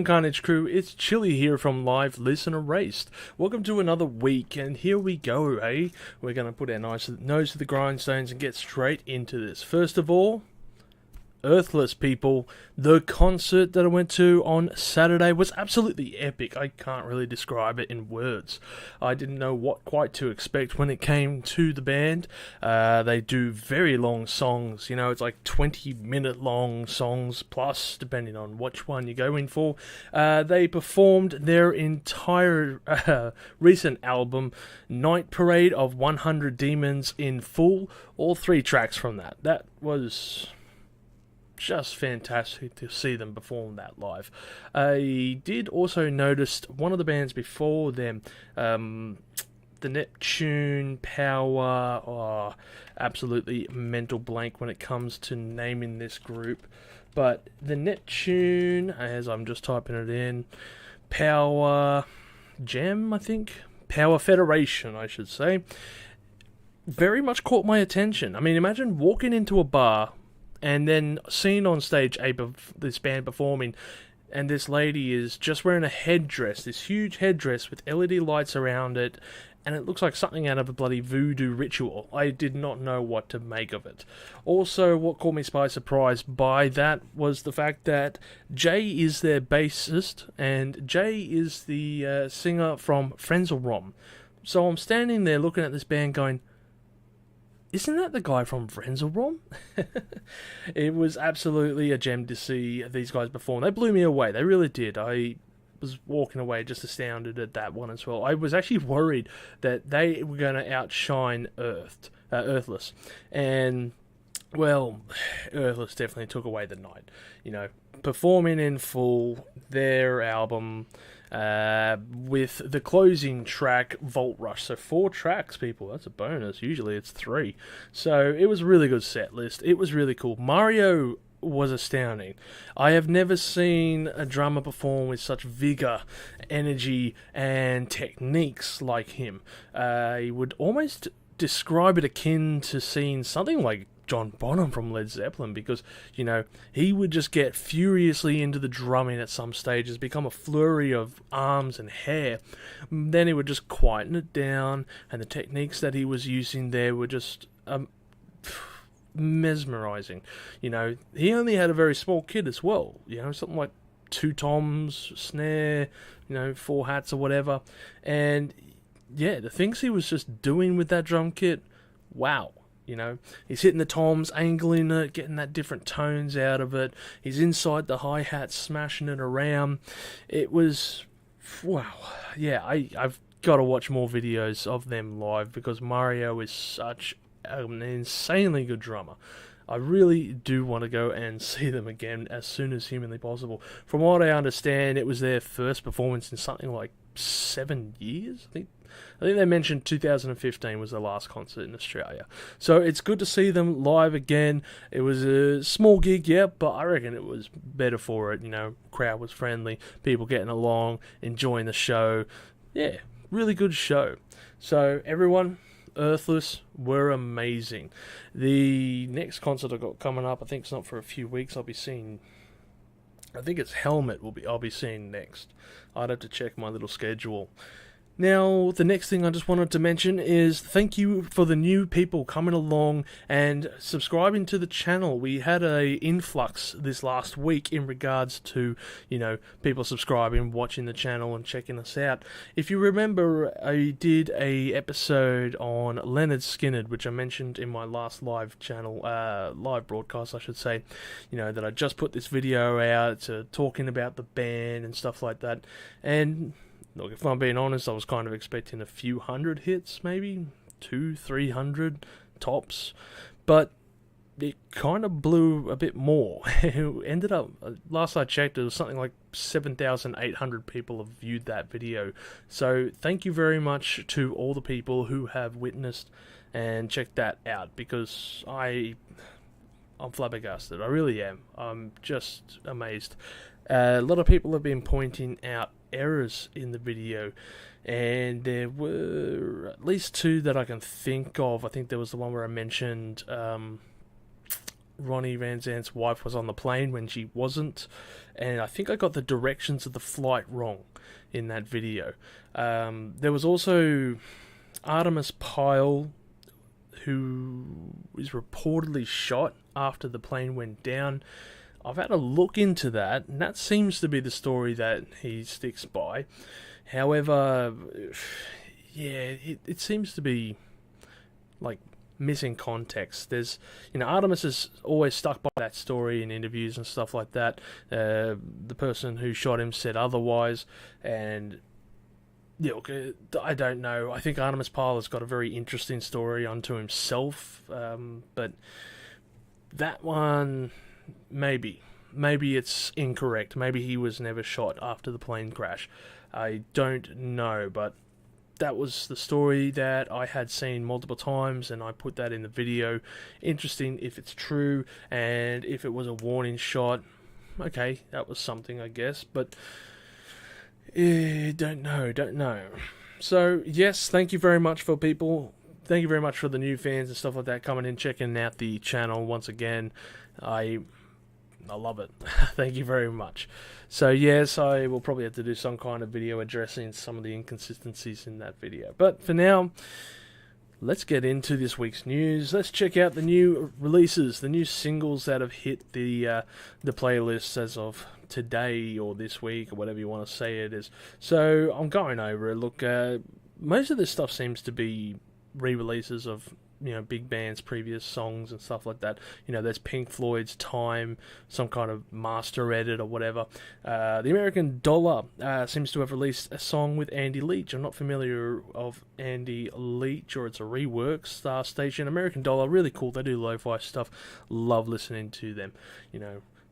Carnage crew, it's Chili here from Live Listen Erased. Welcome to another week, and here we go, eh? We're going to put our nice nose to the grindstones and get straight into this. First of all, Earthless, people. The concert that I went to on Saturday was absolutely epic. I can't really describe it in words. I didn't know what quite to expect when it came to the band. They do very long songs, it's like 20-minute long songs plus, depending on which one you're going for. They performed their entire recent album, Night Parade of 100 Demons, in full, all 3 tracks from that. That was just fantastic to see them perform that live. I did also notice one of the bands before them, the Neptune Power, absolutely mental blank when it comes to naming this group, but the Neptune, as I'm just typing it in, Power Gem, I think, Power Federation, I should say, very much caught my attention. I mean, imagine walking into a bar and then seeing on stage this band performing, and this lady is just wearing a headdress, this huge headdress with LED lights around it, and it looks like something out of a bloody voodoo ritual. I did not know what to make of it. Also, what caught me by surprise by that was the fact that Jay is their bassist, and Jay is the singer from Frenzelrom. So I'm standing there looking at this band going, isn't that the guy from Frenzelrom? It was absolutely a gem to see these guys perform. They blew me away. They really did. I was walking away just astounded at that one as well. I was actually worried that they were going to outshine Earthless. And, well, Earthless definitely took away the night. Performing in full their album, with the closing track, Vault Rush. So 4 tracks, people. That's a bonus. Usually it's 3. So it was a really good set list. It was really cool. Mario was astounding. I have never seen a drummer perform with such vigor, energy, and techniques like him. He would almost describe it akin to seeing something like John Bonham from Led Zeppelin, because, he would just get furiously into the drumming at some stages, become a flurry of arms and hair. Then he would just quieten it down, and the techniques that he was using there were just mesmerizing. He only had a very small kit as well, something like 2 toms, snare, 4 hats or whatever. And yeah, the things he was just doing with that drum kit, wow. He's hitting the toms, angling it, getting that different tones out of it. He's inside the hi-hat, smashing it around. It was, wow. Yeah, I've got to watch more videos of them live, because Mario is such an insanely good drummer. I really do want to go and see them again as soon as humanly possible. From what I understand, it was their first performance in something like 7 years, I think they mentioned 2015 was their last concert in Australia. So it's good to see them live again. It was a small gig, yeah, but I reckon it was better for it. Crowd was friendly, people getting along, enjoying the show. Yeah, really good show. So everyone, Earthless were amazing. The next concert I got coming up, I think it's not for a few weeks. I think it's Helmet I'll be seeing next. I'd have to check my little schedule. Now, the next thing I just wanted to mention is thank you for the new people coming along and subscribing to the channel. We had a influx this last week in regards to, people subscribing, watching the channel and checking us out. If you remember, I did a episode on Leonard Skinner, which I mentioned in my last live channel, live broadcast, I should say, that I just put this video out talking about the band and stuff like that. And look, if I'm being honest, I was kind of expecting a few hundred hits, maybe 200-300 tops, but it kind of blew a bit more. It ended up, last I checked, it was something like 7,800 people have viewed that video. So thank you very much to all the people who have witnessed and checked that out, because I'm flabbergasted. I really am. I'm just amazed. A lot of people have been pointing out errors in the video, and there were at least 2 that I can think of. I think there was the one where I mentioned Ronnie Van Zant's wife was on the plane when she wasn't, and I think I got the directions of the flight wrong in that video. There was also Artemis Pyle, who is reportedly shot after the plane went down. I've had a look into that, and that seems to be the story that he sticks by. However, yeah, it seems to be like missing context. There's, Artemis has always stuck by that story in interviews and stuff like that. The person who shot him said otherwise, and I don't know. I think Artemis Pyle has got a very interesting story unto himself, but that one, maybe it's incorrect. Maybe he was never shot after the plane crash. I don't know, but that was the story that I had seen multiple times, and I put that in the video. Interesting if it's true, and if it was a warning shot, okay, that was something, I guess, but don't know. So, yes, thank you very much for people. Thank you very much for the new fans and stuff like that coming in, checking out the channel once again. I love it. Thank you very much. So yes, I will probably have to do some kind of video addressing some of the inconsistencies in that video. But for now, let's get into this week's news. Let's check out the new releases, the new singles that have hit the playlists as of today or this week or whatever you want to say it is. So I'm going over it. Look, most of this stuff seems to be re-releases of big bands' previous songs and stuff like that. There's Pink Floyd's Time, some kind of master edit or whatever. The American Dollar seems to have released a song with Andy Leach. I'm not familiar of Andy Leach, or it's a rework. Star Station, American Dollar, really cool. They do lo-fi stuff. Love listening to them.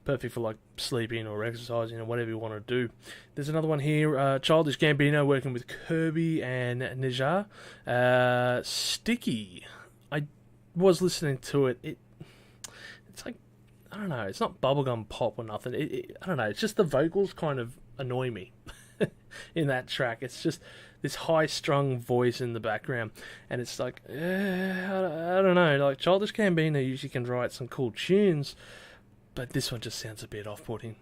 Perfect for like sleeping or exercising or whatever you want to do. There's another one here, Childish Gambino working with Kirby and Nijar. Sticky. I was listening to it. It's like, I don't know, it's not bubblegum pop or nothing. I don't know, it's just the vocals kind of annoy me in that track. It's just this high-strung voice in the background, and it's like, I don't know, like Childish Gambino usually can write some cool tunes, but this one just sounds a bit off-putting.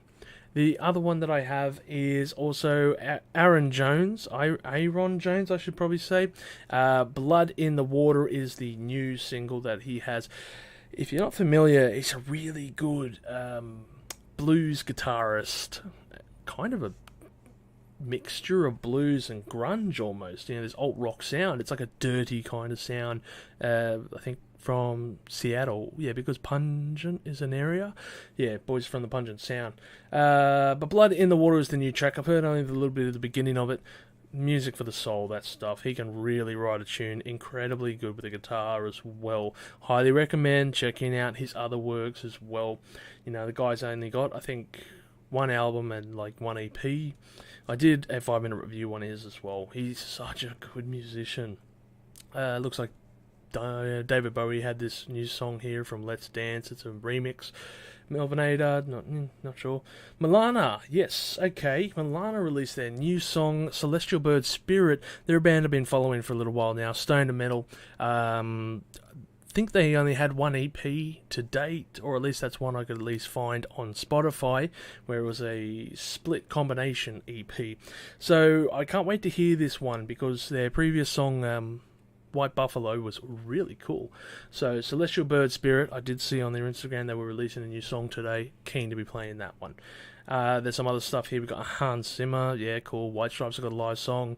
The other one that I have is also Aaron Jones, Aaron Jones, I should probably say. Blood in the Water is the new single that he has. If you're not familiar, he's a really good blues guitarist, kind of a mixture of blues and grunge almost. This alt rock sound. It's like a dirty kind of sound. I think from Seattle, because Pungent is an area. Boys from the Pungent Sound. But Blood in the Water is the new track. I've heard only a little bit of the beginning of it. Music for the soul, that stuff. He can really write a tune. Incredibly good with the guitar as well. Highly recommend checking out his other works as well. The guy's only got, I think, one album and like one EP. I did a 5-minute review on his as well. He's such a good musician. Looks like David Bowie had this new song here from Let's Dance. It's a remix. Melvinator, not sure. Milana, yes, okay. Milana released their new song, Celestial Bird Spirit. They're a band I've been following for a little while now. Stone and metal. I think they only had one EP to date, or at least that's one I could at least find on Spotify, where it was a split combination EP. So I can't wait to hear this one, because their previous song, White Buffalo, was really cool. So Celestial Bird Spirit, I did see on their Instagram they were releasing a new song today. Keen to be playing that one. There's some other stuff here. We've got Hans Zimmer, cool. White Stripes have got a live song.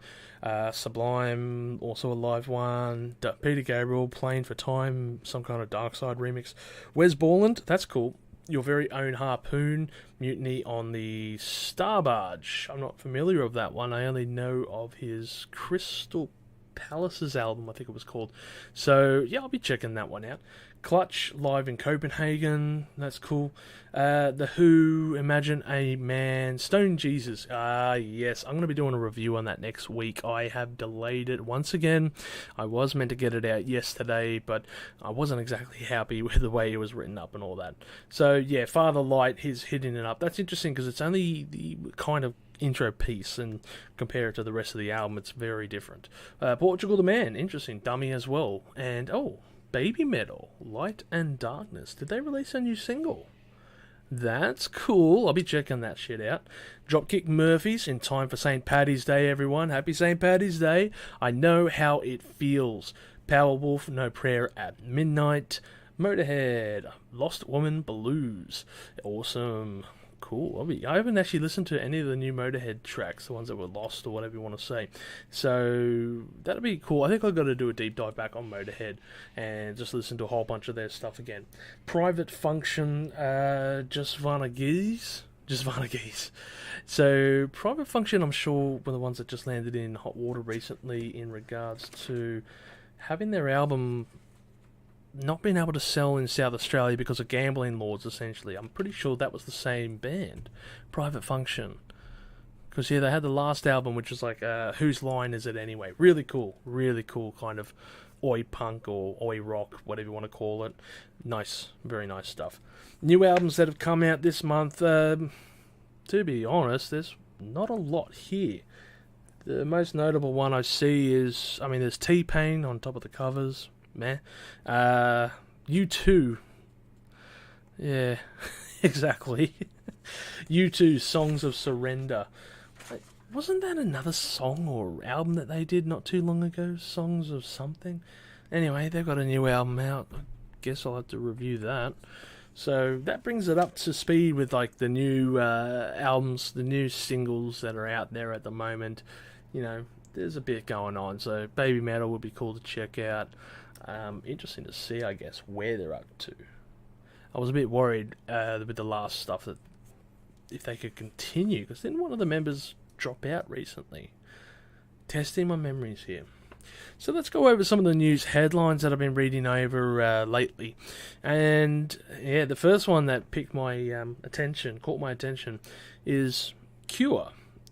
Sublime, also a live one. Peter Gabriel, Playing for Time, some kind of Dark Side remix. Wes Borland, that's cool. Your Very Own Harpoon, Mutiny on the Star Barge. I'm not familiar with that one. I only know of his Crystal Palace's album, I think it was called. So I'll be checking that one out. Clutch, live in Copenhagen, that's cool. The Who, Imagine a Man, Stone Jesus, yes, I'm going to be doing a review on that next week. I have delayed it once again. I was meant to get it out yesterday, but I wasn't exactly happy with the way it was written up and all that. So Father Light, he's hitting it up. That's interesting, because it's only the kind of intro piece, and compare it to the rest of the album, it's very different. Portugal the Man, interesting. Dummy as well. And Baby Metal, Light and Darkness. Did they release a new single? That's cool. I'll be checking that shit out. Dropkick Murphys, in time for St. Paddy's Day, everyone. Happy St. Paddy's Day. I know how it feels. Powerwolf, No Prayer at Midnight. Motorhead, Lost Woman Blues. Awesome. Cool. I haven't actually listened to any of the new Motorhead tracks, the ones that were lost or whatever you want to say. So that'll be cool. I think I've got to do a deep dive back on Motorhead and just listen to a whole bunch of their stuff again. Private Function, Just Vanna Geese. So Private Function, I'm sure, were the ones that just landed in hot water recently in regards to having their album not being able to sell in South Australia because of gambling laws, essentially. I'm pretty sure that was the same band, Private Function. Because, yeah, they had the last album, which was like, Whose Line Is It Anyway? Really cool kind of oi punk or oi rock, whatever you want to call it. Nice, very nice stuff. New albums that have come out this month, to be honest, there's not a lot here. The most notable one I see is, there's T-Pain on top of the covers. Meh. U2. Yeah, exactly. U2, Songs of Surrender. Wasn't that another song or album that they did not too long ago? Songs of something? Anyway, they've got a new album out. I guess I'll have to review that. So that brings it up to speed with like the new albums, the new singles that are out there at the moment. You know, there's a bit going on. So Baby Metal would be cool to check out. Interesting to see, I guess, where they're up to. I was a bit worried with the last stuff that if they could continue, because didn't one of the members drop out recently? Testing my memories here. So let's go over some of the news headlines that I've been reading over lately. And yeah, the first one that picked my caught my attention, is Cure.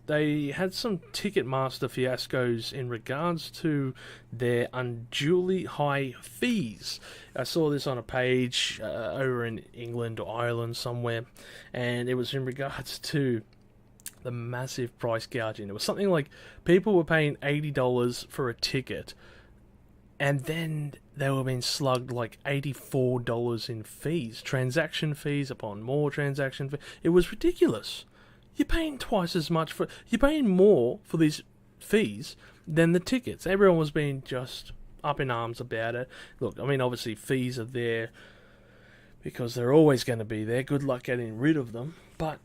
They had some Ticketmaster fiascos in regards to their unduly high fees. I saw this on a page over in England or Ireland somewhere, and it was in regards to the massive price gouging. It was something like people were paying $80 for a ticket, and then they were being slugged like $84 in fees. Transaction fees upon more transaction fees. It was ridiculous. You're paying twice as much you're paying more for these fees than the tickets. Everyone was being just up in arms about it. Look, obviously fees are there because they're always going to be there. Good luck getting rid of them. But,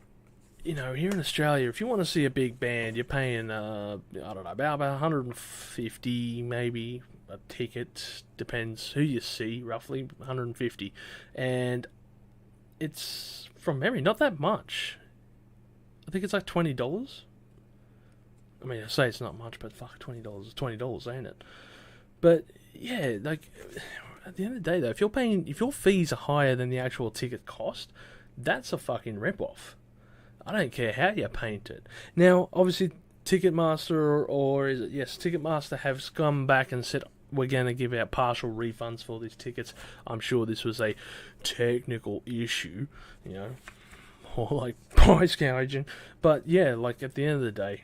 here in Australia, if you want to see a big band, you're paying, about 150 maybe a ticket. Depends who you see, roughly 150. And it's, from memory, not that much. I think it's like $20. I say it's not much, but fuck, $20 is $20, ain't it? But yeah, like at the end of the day, though, if your fees are higher than the actual ticket cost, that's a fucking rip-off. I don't care how you paint it. Now, obviously, Ticketmaster Ticketmaster have come back and said we're going to give out partial refunds for these tickets. I'm sure this was a technical issue, or like price gouging. But yeah, like at the end of the day,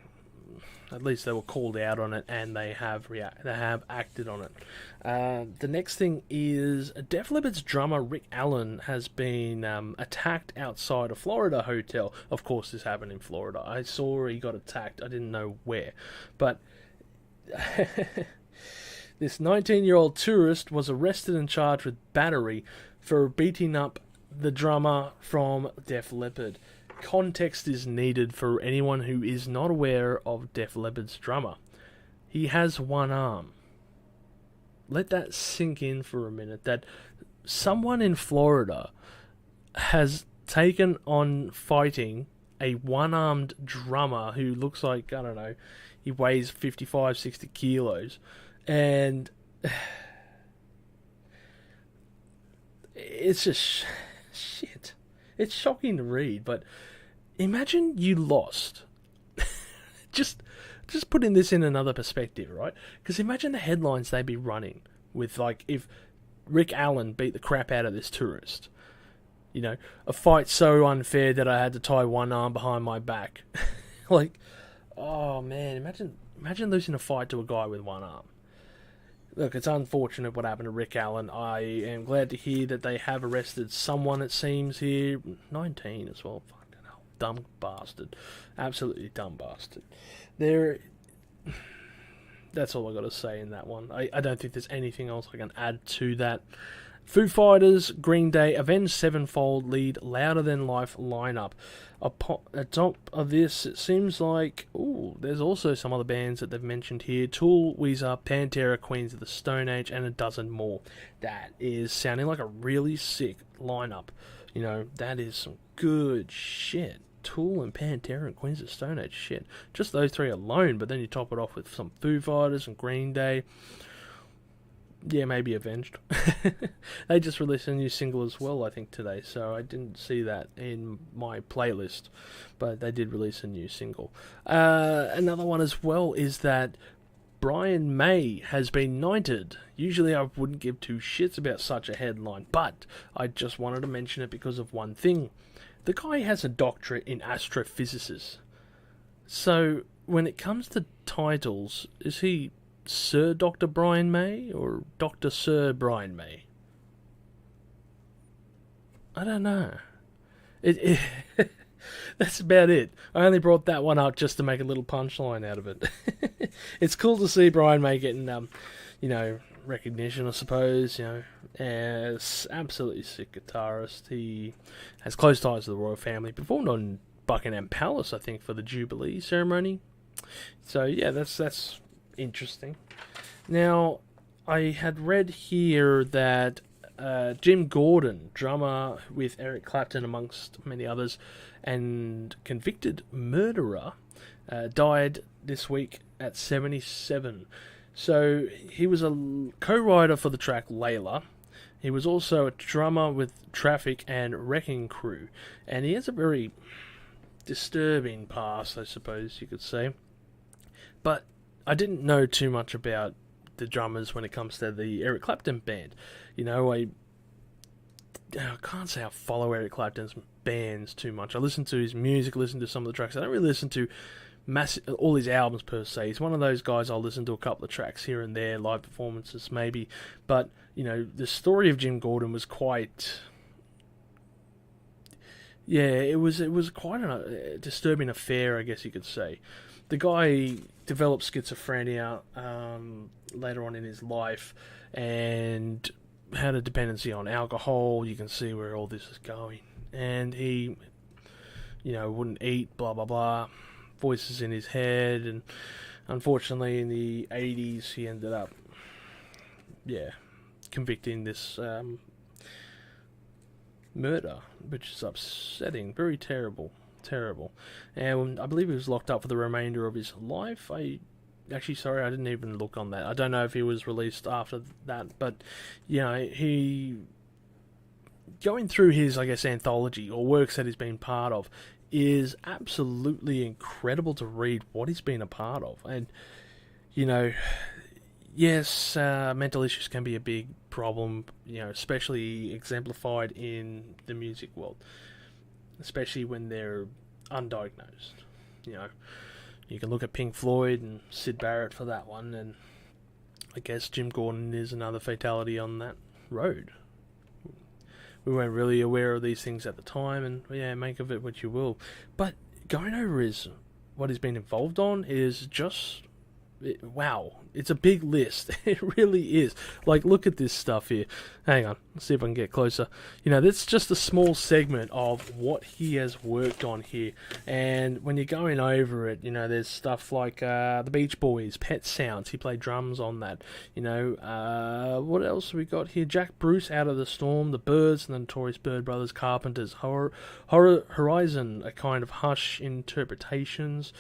at least they were called out on it and they have acted on it. The next thing is Def Leppard's drummer Rick Allen has been attacked outside a Florida hotel. Of course, this happened in Florida. I saw he got attacked. I didn't know where, but this 19-year-old tourist was arrested and charged with battery for beating up the drummer from Def Leppard. Context is needed for anyone who is not aware of Def Leppard's drummer. He has one arm. Let that sink in for a minute, that someone in Florida has taken on fighting a one-armed drummer who looks like, I don't know, he weighs 55, 60 kilos, and it's just shit. It's shocking to read, but imagine you lost. just putting this in another perspective, right? Because imagine the headlines they'd be running with, like, if Rick Allen beat the crap out of this tourist. A fight so unfair that I had to tie one arm behind my back. Like, oh man, imagine losing a fight to a guy with one arm. look, it's unfortunate what happened to Rick Allen. I am glad to hear that they have arrested someone, it seems, here. 19 as well. Fucking hell. Dumb bastard. Absolutely dumb bastard. That's all I got to say in that one. I don't think there's anything else I can add to that. Foo Fighters, Green Day, Avenged Sevenfold lead Louder Than Life lineup. At top of this, it seems like, there's also some other bands that they've mentioned here. Tool, Weezer, Pantera, Queens of the Stone Age, and a dozen more. That is sounding like a really sick lineup. You know, that is some good shit. Tool and Pantera and Queens of the Stone Age, shit. Just those three alone, but then you top it off with some Foo Fighters and Green Day. Yeah, maybe Avenged. They just released a new single as well, I think, today, so I didn't see that in my playlist, but they did release a new single. Another one as well is that Brian May has been knighted. Usually I wouldn't give two shits about such a headline, but I just wanted to mention it because of one thing. The guy has a doctorate in astrophysics. So, when it comes to titles, is he Sir Dr. Brian May or Dr. Sir Brian May? I don't know. That's about it. I only brought that one up just to make a little punchline out of it. It's cool to see Brian May getting, recognition, I suppose. As absolutely sick guitarist. He has close ties to the royal family. Performed on Buckingham Palace, I think, for the Jubilee ceremony. So yeah, that's interesting. Now, I had read here that Jim Gordon, drummer with Eric Clapton amongst many others, and convicted murderer, died this week at 77. So he was a co-writer for the track Layla. He was also a drummer with Traffic and Wrecking Crew, and he has a very disturbing past, I suppose you could say. But I didn't know too much about the drummers when it comes to the Eric Clapton band. I can't say I follow Eric Clapton's bands too much. I listen to his music, listen to some of the tracks. I don't really listen to all his albums per se. He's one of those guys I'll listen to a couple of tracks here and there, live performances maybe. But, the story of Jim Gordon was quite... Yeah, it was quite a disturbing affair, I guess you could say. The guy developed schizophrenia later on in his life and had a dependency on alcohol. You can see where all this is going. And he, wouldn't eat, blah, blah, blah. Voices in his head. And unfortunately, in the 80s, he ended up, convicting this murder, which is upsetting. Very terrible. And I believe he was locked up for the remainder of his life. I didn't even look on that. I don't know if he was released after that, but he going through his, I guess, anthology or works that he's been part of is absolutely incredible to read what he's been a part of. And yes, mental issues can be a big problem, especially exemplified in the music world. Especially when they're undiagnosed. You can look at Pink Floyd and Syd Barrett for that one, and I guess Jim Gordon is another fatality on that road. We weren't really aware of these things at the time, and make of it what you will. But going over what he's been involved on is just... wow, it's a big list. It really is. Look at this stuff here. Hang on, let's see if I can get closer. That's just a small segment of what he has worked on here. And when you're going over it, there's stuff like the Beach Boys, Pet Sounds. He played drums on that. What else have we got here? Jack Bruce, Out of the Storm, The Byrds, and the Notorious Bird Brothers, Carpenters, Horror Horizon, a kind of Hush Interpretations.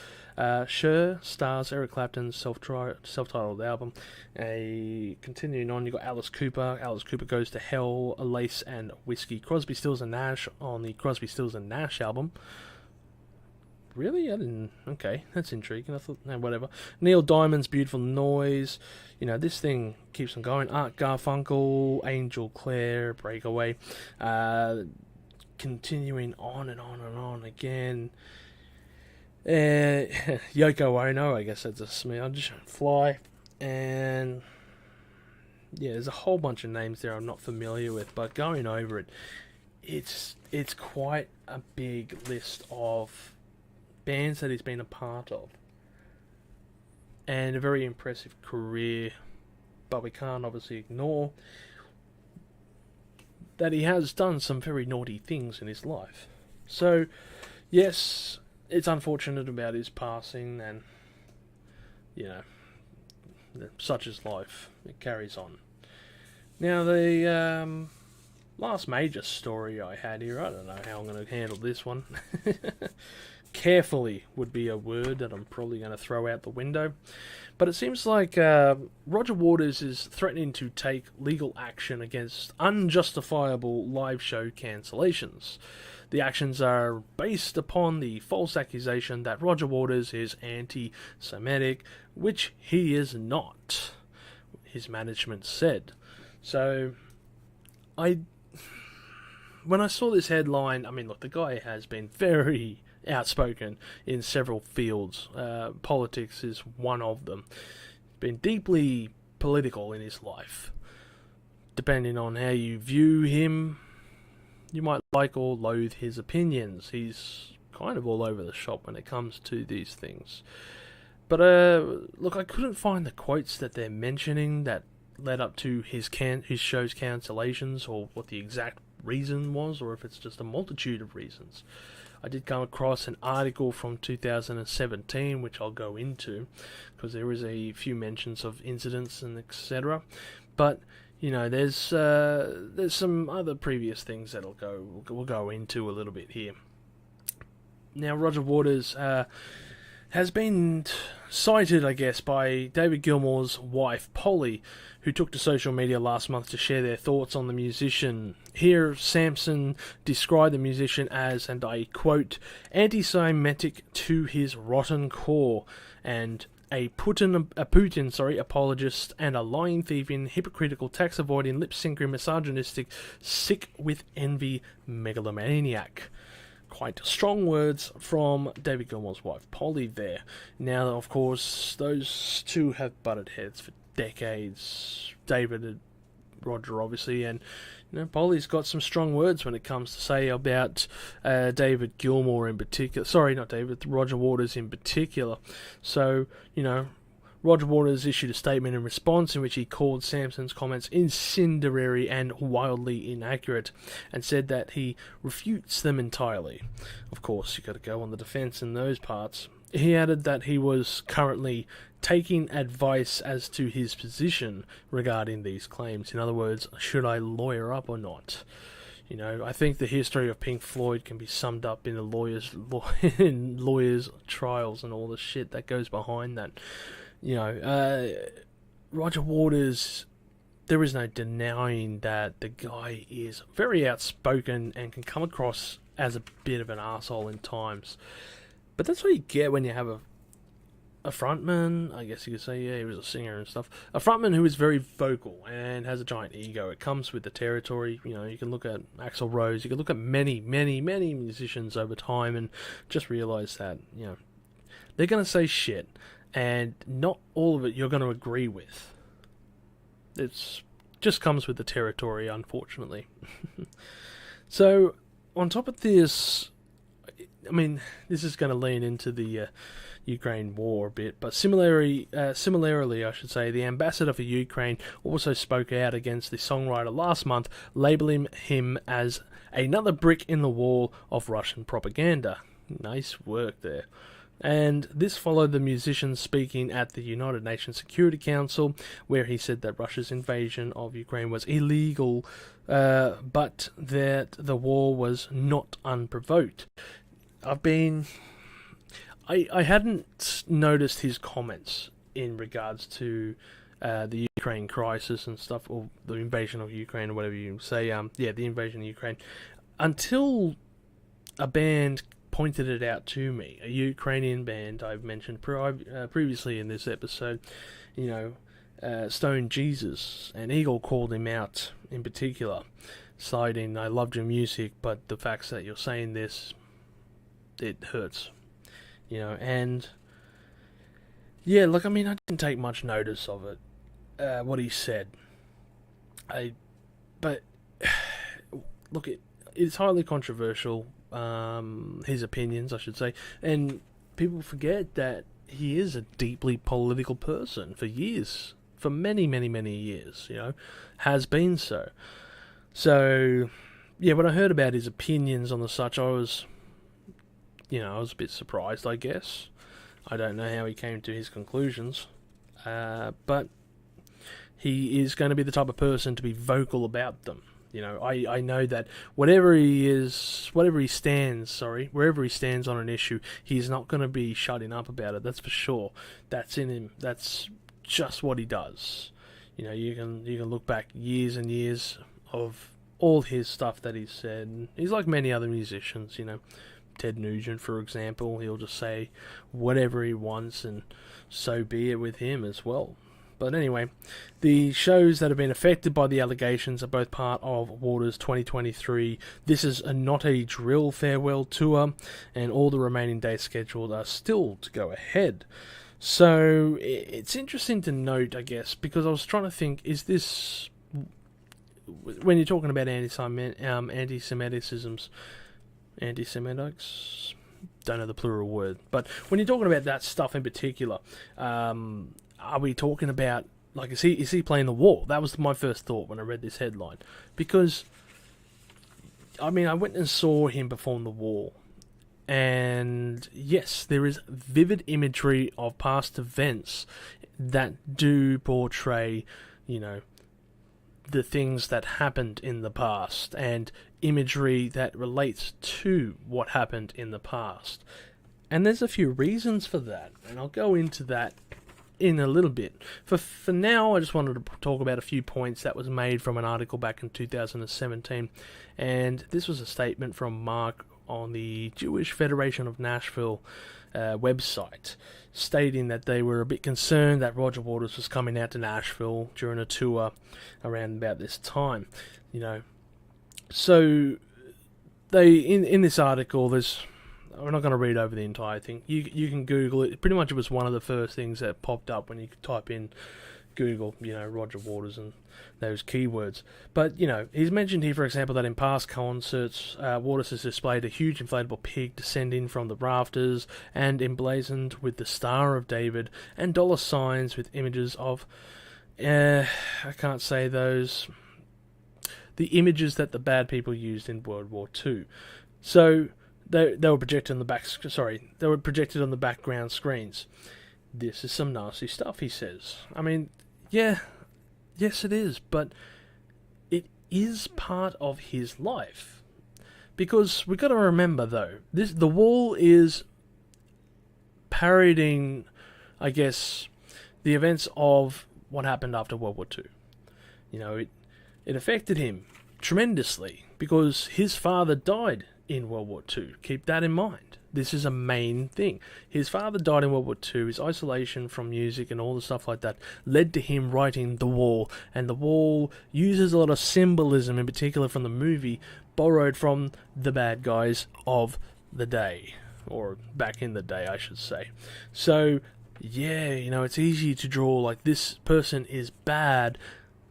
Cher stars Eric Clapton's self-titled album. Continuing on, you got Alice Cooper. Alice Cooper Goes to Hell, Lace and Whiskey. Crosby, Stills and Nash on the Crosby, Stills and Nash album. Really? I didn't... Okay, that's intriguing. I thought... No, whatever. Neil Diamond's Beautiful Noise. This thing keeps on going. Art Garfunkel, Angel Clare, Breakaway. Continuing on and on and on again. Yoko Ono, I guess that's a smidge. Fly. And yeah, there's a whole bunch of names there I'm not familiar with, but going over it, it's quite a big list of bands that he's been a part of, and a very impressive career. But we can't obviously ignore that he has done some very naughty things in his life. So, yes, it's unfortunate about his passing, and you know, such is life. It carries on. Now, the last major story I had here, I don't know how I'm going to handle this one. Carefully would be a word that I'm probably going to throw out the window. But it seems like Roger Waters is threatening to take legal action against unjustifiable live show cancellations. The actions are based upon the false accusation that Roger Waters is anti-Semitic, which he is not, his management said. So, when I saw this headline, I mean, look, the guy has been very outspoken in several fields. Politics is one of them. He's been deeply political in his life. Depending on how you view him, you might like or loathe his opinions. He's kind of all over the shop when it comes to these things. But look, I couldn't find the quotes that they're mentioning that led up to his show's cancellations, or what the exact reason was, or if it's just a multitude of reasons. I did come across an article from 2017, which I'll go into, because there is a few mentions of incidents and etc. But you know, there's some other previous things that we'll go into a little bit here. Now, Roger Waters has been cited, I guess, by David Gilmour's wife, Polly, who took to social media last month to share their thoughts on the musician. Here, Sampson described the musician as, and I quote, anti-Semitic to his rotten core, and a Putin apologist, and a lying, thieving, hypocritical, tax-avoiding, lip-syncing, misogynistic, sick with envy megalomaniac. Quite strong words from David Gilmour's wife, Polly, there. Now, of course, those two have butted heads for decades. David and Roger, obviously, and you know, Polly's got some strong words when it comes to say about David Gilmour in particular. Sorry, not David, Roger Waters in particular. So, you know, Roger Waters issued a statement in response in which he called Sampson's comments incendiary and wildly inaccurate, and said that he refutes them entirely. Of course, you've got to go on the defense in those parts. He added that he was currently taking advice as to his position regarding these claims. In other words, should I lawyer up or not? You know, I think the history of Pink Floyd can be summed up in the lawyers' trials and all the shit that goes behind that. You know, Roger Waters, there is no denying that the guy is very outspoken and can come across as a bit of an arsehole in times. But that's what you get when you have a frontman, I guess you could say, yeah, he was a singer and stuff. A frontman who is very vocal and has a giant ego. It comes with the territory. You know, you can look at Axl Rose, you can look at many, many, many musicians over time and just realise that, you know, they're going to say shit. And not all of it you're going to agree with. It's just comes with the territory, unfortunately. So, on top of this, I mean, this is going to lean into the Ukraine war a bit, but similarly, I should say, the ambassador for Ukraine also spoke out against the songwriter last month, labeling him as another brick in the wall of Russian propaganda. Nice work there. And this followed the musician speaking at the United Nations Security Council, where he said that Russia's invasion of Ukraine was illegal, but that the war was not unprovoked. I hadn't noticed his comments in regards to the Ukraine crisis and stuff, or the invasion of Ukraine, or whatever you say. The invasion of Ukraine, until a band pointed it out to me, a Ukrainian band I've mentioned previously in this episode. You know, Stone Jesus, and Eagle called him out in particular, citing, I loved your music, but the facts that you're saying this, it hurts. You know, and yeah, look, I mean, I didn't take much notice of it, what he said. But look, it's highly controversial. His opinions, I should say, and people forget that he is a deeply political person for years, for many, many, many years. Has been so. So, yeah, when I heard about his opinions on the such, I was a bit surprised, I guess. I don't know how he came to his conclusions, but he is going to be the type of person to be vocal about them. I know that wherever he stands on an issue, he's not going to be shutting up about it. That's for sure. That's in him. That's just what he does. You can look back years and years of all his stuff that he's said. He's like many other musicians. Ted Nugent, for example, he'll just say whatever he wants, and so be it with him as well. But anyway, the shows that have been affected by the allegations are both part of Waters' 2023 This Is Not a Drill farewell tour, and all the remaining days scheduled are still to go ahead. So it's interesting to note, I guess, because I was trying to think, is this, when you're talking about anti-Semitics, don't know the plural word, but when you're talking about that stuff in particular, are we talking about, like, is he playing the Wall? That was my first thought when I read this headline. Because, I went and saw him perform the Wall. And, yes, there is vivid imagery of past events that do portray, the things that happened in the past. And imagery that relates to what happened in the past. And there's a few reasons for that. And I'll go into that in a little bit. For now, I just wanted to talk about a few points that was made from an article back in 2017, and this was a statement from Mark on the Jewish Federation of Nashville website, stating that they were a bit concerned that Roger Waters was coming out to Nashville during a tour around about this time. So they in this article, we're not going to read over the entire thing. You can Google it. Pretty much it was one of the first things that popped up when you type in Google, Roger Waters and those keywords. But, he's mentioned here, for example, that in past concerts, Waters has displayed a huge inflatable pig descending from the rafters and emblazoned with the Star of David and dollar signs with images of, I can't say those, the images that the bad people used in World War II. So They were projected on the back. They were projected on the background screens. This is some nasty stuff, he says. Yes, it is, but it is part of his life. Because we've got to remember, though, the Wall is parodying, I guess, the events of what happened after World War II. It affected him tremendously because his father died in World War II. Keep that in mind. This is a main thing. His father died in World War II. His isolation from music and all the stuff like that led to him writing The Wall. And The Wall uses a lot of symbolism, in particular from the movie, borrowed from the bad guys of the day. Or back in the day, I should say. So, yeah, it's easy to draw like this person is bad.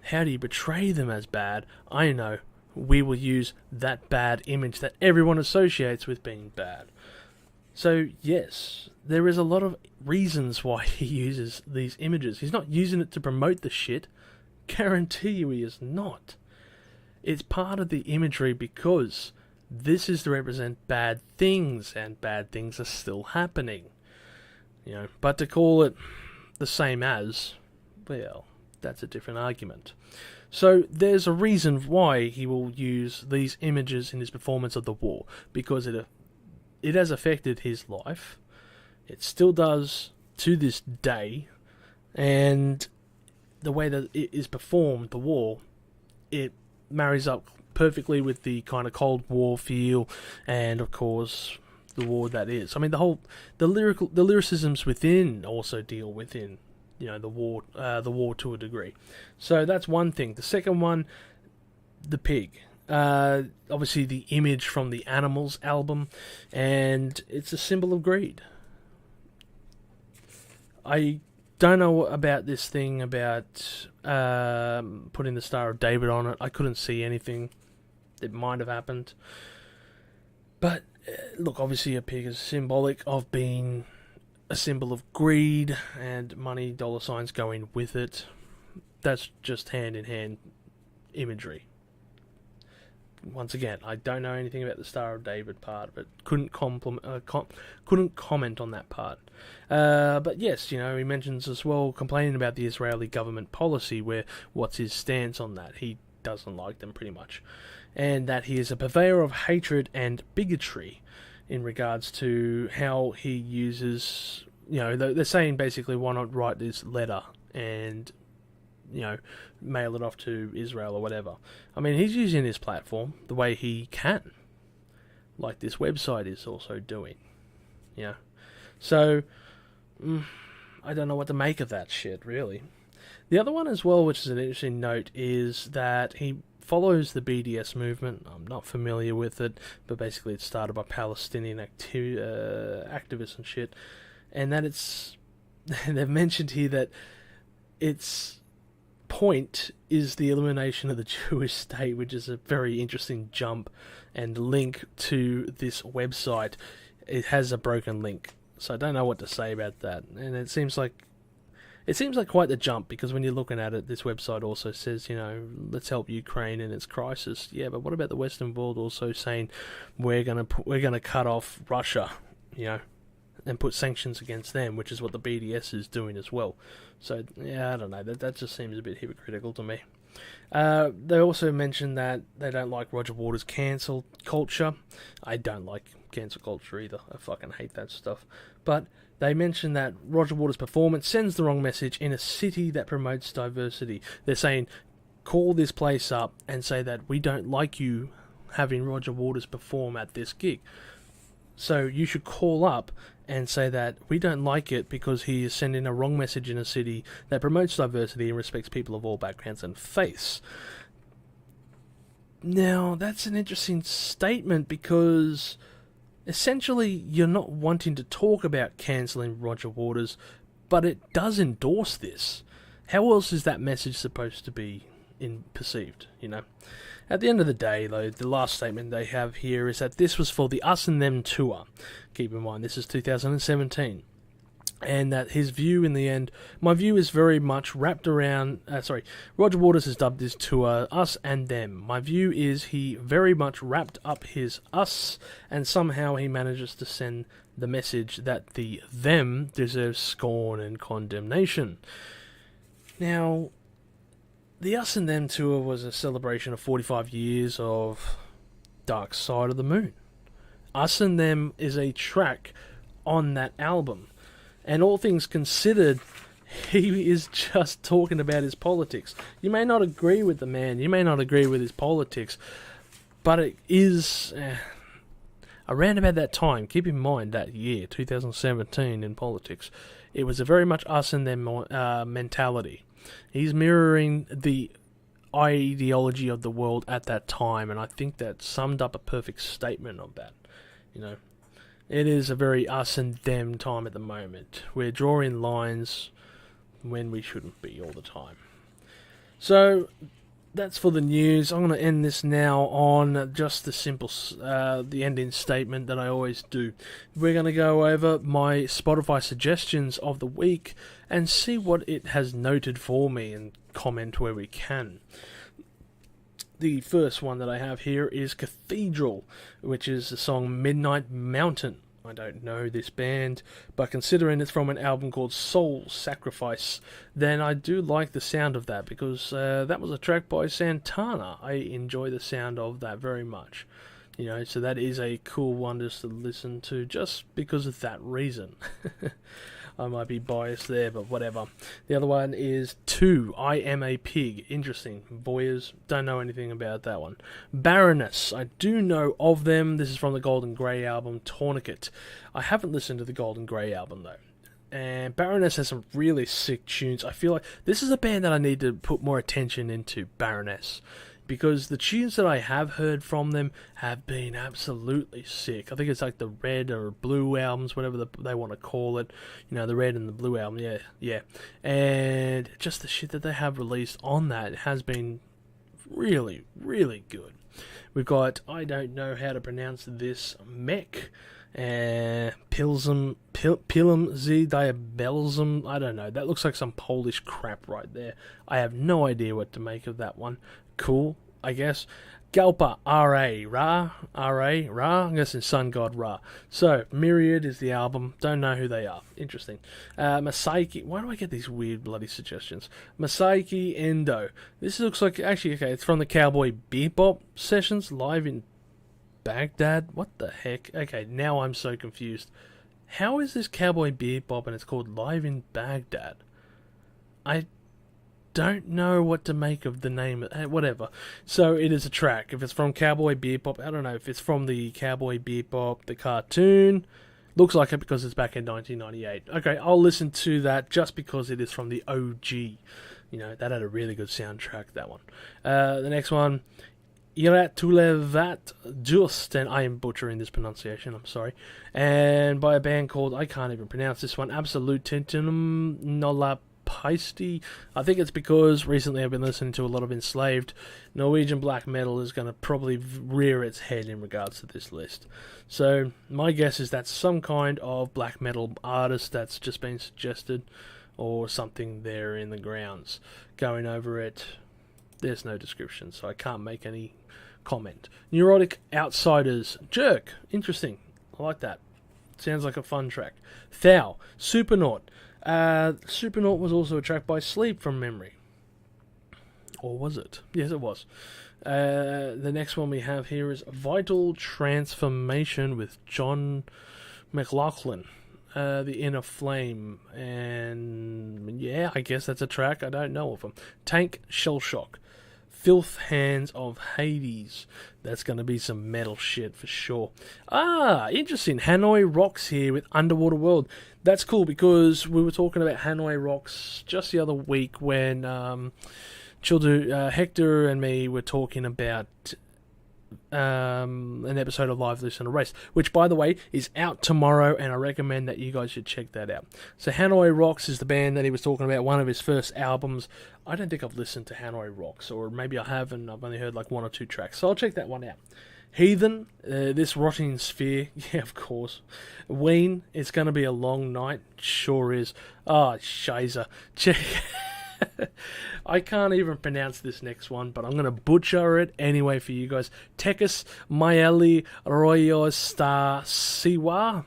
How do you portray them as bad? I know. We will use that bad image that everyone associates with being bad. So, yes, there is a lot of reasons why he uses these images. He's not using it to promote the shit. Guarantee you he is not. It's part of the imagery because this is to represent bad things, and bad things are still happening. But to call it the same as, well, that's a different argument. So there's a reason why he will use these images in his performance of The Wall, because it has affected his life. It still does to this day, and the way that it is performed, The Wall, it marries up perfectly with the kind of Cold War feel, and of course the war that is. The lyricisms within also deal within the war to a degree. So that's one thing. The second one, the pig. Obviously the image from the Animals album, and it's a symbol of greed. I Don't know about this thing about putting the Star of David on it. I couldn't see anything. It might have happened. But, look, obviously a pig is symbolic of being a symbol of greed and money, dollar signs going with it. That's just hand-in-hand imagery. Once again, I don't know anything about the Star of David part, but couldn't comment on that part. But yes, he mentions as well complaining about the Israeli government policy, where what's his stance on that? He doesn't like them pretty much, and that he is a purveyor of hatred and bigotry in regards to how he uses. They're saying basically, why not write this letter and mail it off to Israel or whatever. I mean, he's using his platform the way he can, like this website is also doing. So I don't know what to make of that shit, really. The other one as well, which is an interesting note, is that he follows the BDS movement. I'm not familiar with it, but basically it's started by Palestinian activists and shit, and that they've mentioned here that its point is the elimination of the Jewish state, which is a very interesting jump and link to this website. It has a broken link, so I don't know what to say about that. And it seems like quite the jump, because when you're looking at it, this website also says, let's help Ukraine in its crisis. Yeah, but what about the Western world also saying we're gonna cut off Russia, and put sanctions against them, which is what the BDS is doing as well. So, yeah, I don't know. That just seems a bit hypocritical to me. They also mentioned that they don't like Roger Waters' cancel culture. I don't like cancel culture either. I fucking hate that stuff. But they mentioned that Roger Waters' performance sends the wrong message in a city that promotes diversity. They're saying, call this place up and say that we don't like you having Roger Waters perform at this gig. So you should call up and say that we don't like it because he is sending a wrong message in a city that promotes diversity and respects people of all backgrounds and faiths. Now, that's an interesting statement, because essentially you're not wanting to talk about cancelling Roger Waters, but it does endorse this. How else is that message supposed to be perceived, At the end of the day, though, the last statement they have here is that this was for the Us and Them tour. Keep in mind, this is 2017. And that his view in the end, my view is very much wrapped around, Roger Waters has dubbed this tour Us and Them. My view is he very much wrapped up his us, and somehow he manages to send the message that the them deserves scorn and condemnation. Now, the Us and Them tour was a celebration of 45 years of Dark Side of the Moon. Us and Them is a track on that album. And all things considered, he is just talking about his politics. You may not agree with the man, you may not agree with his politics, but it is around about that time. Keep in mind that year, 2017, in politics. It was a very much Us and Them mentality. He's mirroring the ideology of the world at that time, and I think that summed up a perfect statement of that. It is a very us and them time at the moment. We're drawing lines when we shouldn't be all the time. So, that's for the news. I'm going to end this now on just the simple, the ending statement that I always do. We're going to go over my Spotify suggestions of the week and see what it has noted for me and comment where we can. The first one that I have here is Cathedral, which is the song Midnight Mountain. I don't know this band, but considering it's from an album called Soul Sacrifice, then I do like the sound of that, because that was a track by Santana. I enjoy the sound of that very much. So that is a cool one just to listen to, just because of that reason. I might be biased there, but whatever. The other one is 2, I Am a Pig. Interesting. Voyeurs, don't know anything about that one. Baroness, I do know of them. This is from the Golden Grey album, Tourniquet. I haven't listened to the Golden Grey album, though. And Baroness has some really sick tunes. I feel like this is a band that I need to put more attention into, Baroness. because the tunes that I have heard from them have been absolutely sick. I think it's like the red or blue albums, whatever they want to call it. You know, the red and the blue album, yeah. And just the shit that they have released on that has been really, really good. We've got, I don't know how to pronounce this, mech. Pilsum Z Diabelism, I don't know. That looks like some Polish crap right there. I have no idea what to make of that one. Cool, I guess. Galpa Ra. I'm guessing Sun God Ra. So, Myriad is the album. Don't know who they are. Interesting. Masaiki. Why do I get these weird bloody suggestions? Masaiki Endo. This looks like, actually, okay, it's from the Cowboy Bebop sessions live in Baghdad? What the heck? Okay, now I'm so confused. How is this Cowboy Bebop and it's called Live in Baghdad? I don't know what to make of the name. Whatever. So it is a track. If it's from Cowboy Bebop, I don't know if it's from the Cowboy Bebop, the cartoon. Looks like it because it's back in 1998. Okay, I'll listen to that just because it is from the OG. You know, that had a really good soundtrack, that one. The next one, Iratulevat Just, and I am butchering this pronunciation, I'm sorry, and by a band called, I can't even pronounce this one, Absolute Tintinum Nolapaisti. I think it's because recently I've been listening to a lot of Enslaved. Norwegian black metal is going to probably rear its head in regards to this list. So my guess is that's some kind of black metal artist that's just been suggested, or something there in the grounds. Going over it, there's no description, so I can't make any comment. Neurotic Outsiders. Jerk. Interesting. I like that. Sounds like a fun track. Thou. Supernaut. Supernaut was also a track by Sleep from memory. Or was it? Yes, it was. The next one we have here is Vital Transformation with John McLaughlin. The Inner Flame. And yeah, I guess that's a track. I don't know of them. Tank Shell Shock. Filth Hands of Hades. That's going to be some metal shit for sure. Interesting. Hanoi Rocks here with Underwater World. That's cool because we were talking about Hanoi Rocks just the other week when Hector and me were talking about an episode of Live Listen Race, which by the way is out tomorrow, and I recommend that you guys should check that out. So Hanoi Rocks is the band that he was talking about, one of his first albums. I don't think I've listened to Hanoi Rocks, or maybe I have and I've only heard like one or two tracks, so I'll check that one out. Heathen, This Rotting Sphere, yeah, of course. Ween, It's Gonna Be a Long Night, sure is. Shiza. Check. I can't even pronounce this next one, but I'm going to butcher it anyway for you guys. Tekis Maeli Royo Star Siwa.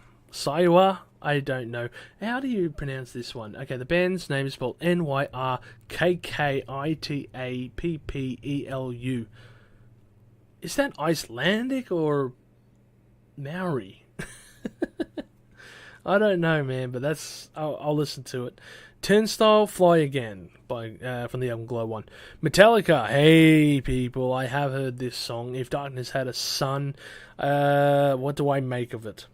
I don't know. How do you pronounce this one? Okay, the band's name is spelled Nyrkkittappelu. Is that Icelandic or Maori? I don't know, man, but that's... I'll listen to it. Turnstile Fly Again by from the album Glow One. Metallica, hey people, I have heard this song. If Darkness Had a Sun, what do I make of it?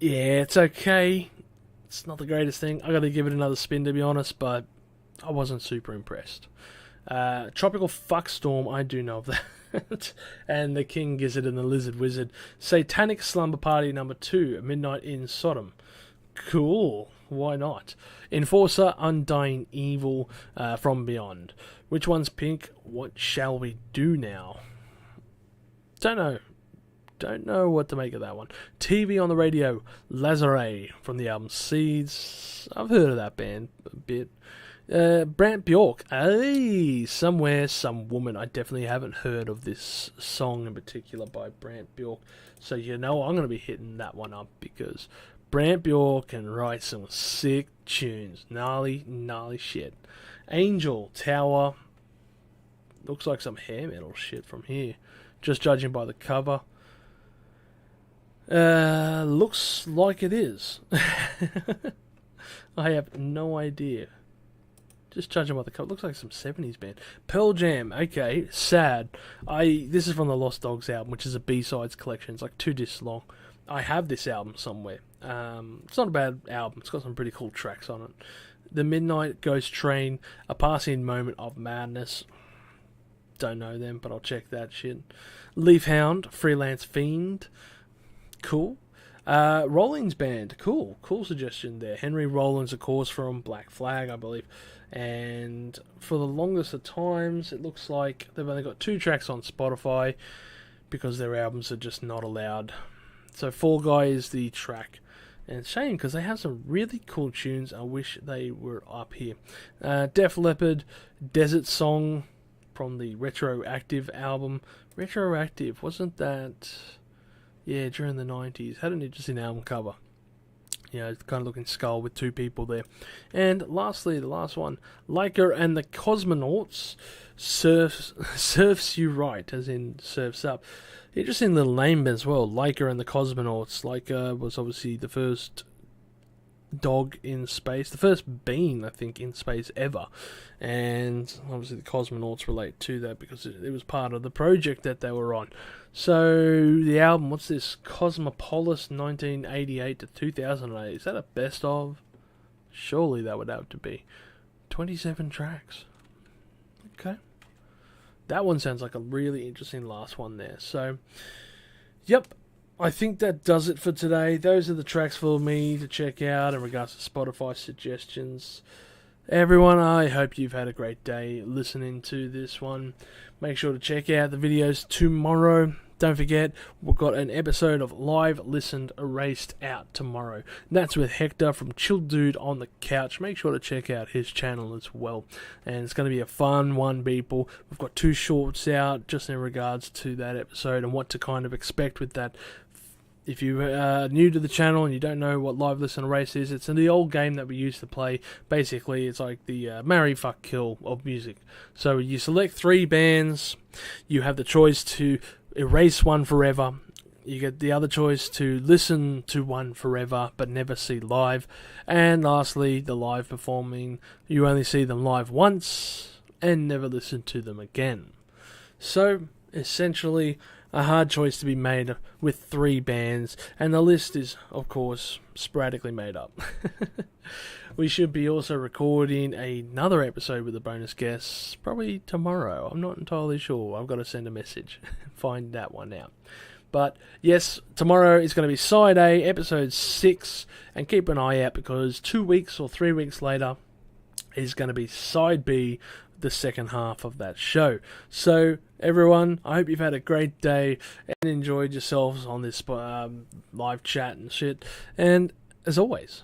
Yeah, it's okay. It's not the greatest thing. I gotta give it another spin to be honest, but I wasn't super impressed. Tropical Fuckstorm, I do know of that. And the King Gizzard and the Lizard Wizard. Satanic Slumber Party number 2, Midnight in Sodom. Cool, why not? Enforcer, Undying Evil, From Beyond. Which one's pink? What shall we do now? Don't know what to make of that one. TV on the Radio, Lazare, from the album Seeds. I've heard of that band a bit. Brant Bjork, Somewhere, Some Woman. I definitely haven't heard of this song in particular by Brant Bjork. So I'm going to be hitting that one up because Brant Bjork can write some sick tunes. Gnarly shit. Angel, Tower. Looks like some hair metal shit from here. Just judging by the cover. Looks like it is. I have no idea. Just judging by the cover. Looks like some 70s band. Pearl Jam, okay. Sad. This is from the Lost Dogs album, which is a B-sides collection. It's like 2 discs long. I have this album somewhere. It's not a bad album. It's got some pretty cool tracks on it. The Midnight Ghost Train, A Passing Moment of Madness. Don't know them, but I'll check that shit. Leafhound, Freelance Fiend. Cool. Rollins Band. Cool suggestion there. Henry Rollins, of course, from Black Flag, I believe. And for the longest of times, it looks like they've only got 2 tracks on Spotify because their albums are just not allowed. So Fall Guy is the track. And it's a shame because they have some really cool tunes. I wish they were up here. Def Leppard, Desert Song from the Retroactive album. Retroactive, wasn't that... Yeah, during the 90s. Had an interesting album cover. You know, kind of looking skull with 2 people there. And lastly, the last one. Leica and the Cosmonauts. Surfs You Right, as in surfs up. Interesting little name as well. Leica and the Cosmonauts. Leica was obviously the first dog in space. The first being, I think, in space ever. And obviously the cosmonauts relate to that because it was part of the project that they were on. So the album, what's this? Cosmopolis 1988 to 2008. Is that a best of? Surely that would have to be. 27 tracks. Okay. That one sounds like a really interesting last one there. So, yep. I think that does it for today. Those are the tracks for me to check out in regards to Spotify suggestions. Everyone, I hope you've had a great day listening to this one. Make sure to check out the videos tomorrow. Don't forget, we've got an episode of Live Listened Erased out tomorrow. That's with Hector from Chill Dude on the Couch. Make sure to check out his channel as well. And it's going to be a fun one, people. We've got 2 shorts out just in regards to that episode and what to kind of expect with that. If you are new to the channel and you don't know what Live Listen Erase is, it's in the old game that we used to play. Basically, it's like the marry, fuck, kill of music. So you select 3 bands. You have the choice to erase one forever. You get the other choice to listen to one forever but never see live. And lastly, the live performing. You only see them live once and never listen to them again. So, essentially, a hard choice to be made with 3 bands, and the list is, of course, sporadically made up. We should be also recording another episode with a bonus guest, probably tomorrow. I'm not entirely sure. I've got to send a message, find that one out. But yes, tomorrow is going to be Side A, episode 6, and keep an eye out because 2 weeks or 3 weeks later is going to be Side B, the second half of that show. So everyone, I hope you've had a great day and enjoyed yourselves on this live chat and shit. And as always,